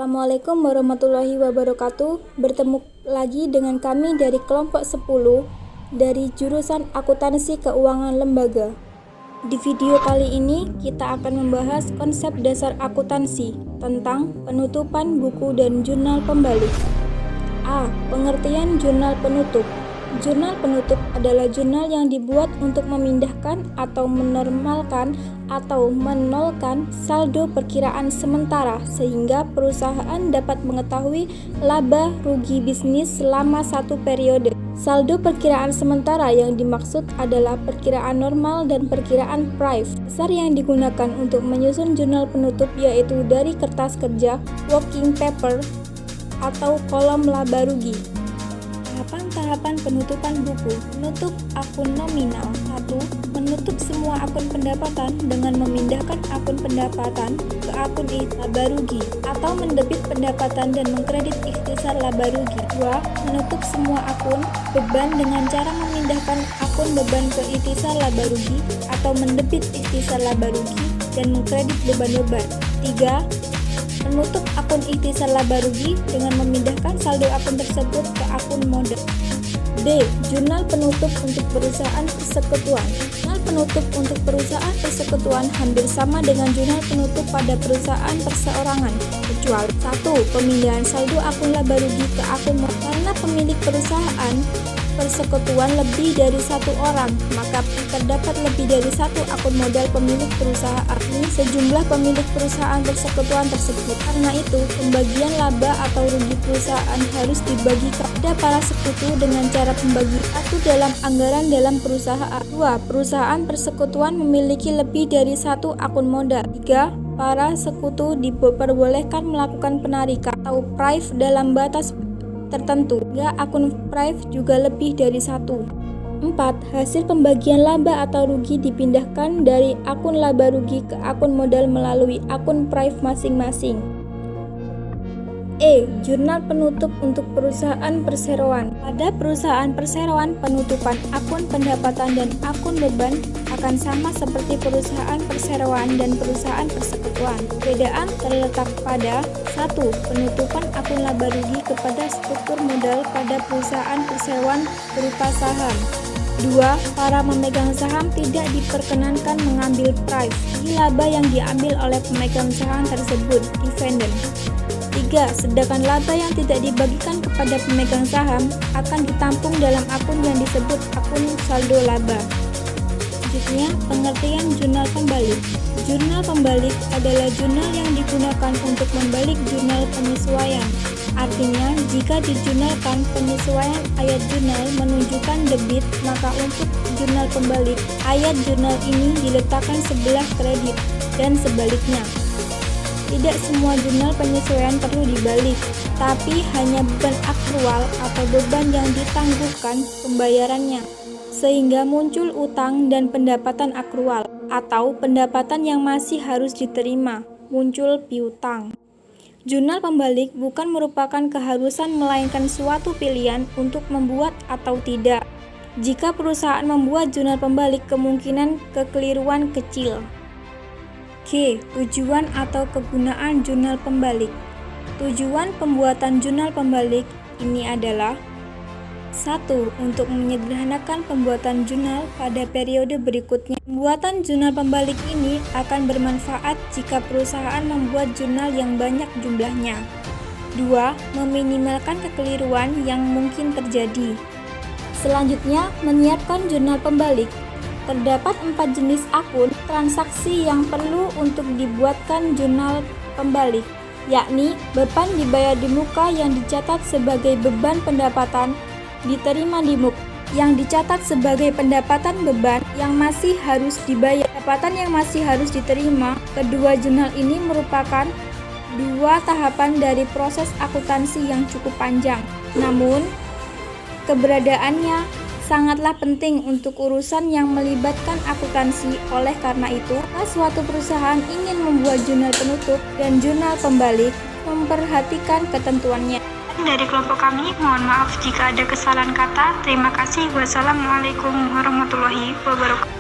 Assalamualaikum warahmatullahi wabarakatuh. Bertemu lagi dengan kami dari kelompok 10 dari jurusan Akuntansi Keuangan Lembaga. Di video kali ini kita akan membahas konsep dasar akuntansi tentang penutupan buku dan jurnal pembalik. A. Pengertian jurnal penutup. Jurnal penutup adalah jurnal yang dibuat untuk memindahkan atau menormalkan atau menolkan saldo perkiraan sementara sehingga perusahaan dapat mengetahui laba rugi bisnis selama satu periode. Saldo perkiraan sementara yang dimaksud adalah perkiraan normal dan perkiraan price. Dasar yang digunakan untuk menyusun jurnal penutup yaitu dari kertas kerja, working paper, atau kolom laba rugi. Tahapan penutupan buku. Menutup akun nominal. 1. Menutup semua akun pendapatan dengan memindahkan akun pendapatan ke akun laba rugi atau mendebit pendapatan dan mengkredit ikhtisar laba rugi. 2. Menutup semua akun beban dengan cara memindahkan akun beban ke ikhtisar laba rugi atau mendebit ikhtisar laba rugi dan mengkredit beban-beban. 3. Menutup akun ikhtisar laba rugi dengan memindahkan saldo akun tersebut ke akun modal. D. Jurnal penutup untuk perusahaan persekutuan. Jurnal penutup untuk perusahaan persekutuan hampir sama dengan jurnal penutup pada perusahaan perseorangan, kecuali 1. Pemindahan saldo akun laba rugi ke akun modal. Karena pemilik perusahaan persekutuan lebih dari satu orang, maka terdapat lebih dari satu akun modal pemilik perusahaan. Ini sejumlah pemilik perusahaan persekutuan tersebut. Karena itu, pembagian laba atau rugi perusahaan harus dibagi kepada para sekutu dengan cara pembagi satu dalam anggaran dalam perusahaan. 2. Perusahaan persekutuan memiliki lebih dari satu akun modal. 3. Para sekutu diperbolehkan melakukan penarikan atau prive dalam batas tertentu, hingga akun prive juga lebih dari satu. 4. Hasil pembagian laba atau rugi dipindahkan dari akun laba rugi ke akun modal melalui akun prive masing-masing. E. Jurnal penutup untuk perusahaan perseroan. Pada perusahaan perseroan, penutupan akun pendapatan dan akun beban akan sama seperti perusahaan perseroan dan perusahaan persekutuan. Perbedaan terletak pada 1. Penutupan akun laba rugi kepada struktur modal pada perusahaan perseroan berupa saham. 2. Para memegang saham tidak diperkenankan mengambil prive di laba yang diambil oleh pemegang saham tersebut, dividend. 3. Sedangkan laba yang tidak dibagikan kepada pemegang saham akan ditampung dalam akun yang disebut akun saldo laba. Selanjutnya, pengertian jurnal pembalik. Jurnal pembalik adalah jurnal yang digunakan untuk membalik jurnal penyesuaian. Artinya, jika dijurnalkan penyesuaian ayat jurnal menunjukkan debit, maka untuk jurnal pembalik, ayat jurnal ini diletakkan sebelah kredit, dan sebaliknya. Tidak semua jurnal penyesuaian perlu dibalik, tapi hanya beban akrual atau beban yang ditangguhkan pembayarannya, sehingga muncul utang dan pendapatan akrual, atau pendapatan yang masih harus diterima, muncul piutang. Jurnal pembalik bukan merupakan keharusan melainkan suatu pilihan untuk membuat atau tidak. Jika perusahaan membuat jurnal pembalik, kemungkinan kekeliruan kecil. G. Tujuan atau kegunaan jurnal pembalik. Tujuan pembuatan jurnal pembalik ini adalah 1. Untuk menyederhanakan pembuatan jurnal pada periode berikutnya. Pembuatan jurnal pembalik ini akan bermanfaat jika perusahaan membuat jurnal yang banyak jumlahnya. 2. Meminimalkan kekeliruan yang mungkin terjadi. Selanjutnya, menyiapkan jurnal pembalik. Terdapat 4 jenis akun transaksi yang perlu untuk dibuatkan jurnal pembalik, yakni beban dibayar di muka yang dicatat sebagai beban pendapatan diterima di muka, yang dicatat sebagai pendapatan beban yang masih harus dibayar, pendapatan yang masih harus diterima. Kedua jurnal ini merupakan dua tahapan dari proses akuntansi yang cukup panjang. Namun, keberadaannya sangatlah penting untuk urusan yang melibatkan akuntansi. Oleh karena itu, suatu perusahaan ingin membuat jurnal penutup dan jurnal pembalik, memperhatikan ketentuannya. Dari kelompok kami, mohon maaf jika ada kesalahan kata. Terima kasih. Wassalamualaikum warahmatullahi wabarakatuh.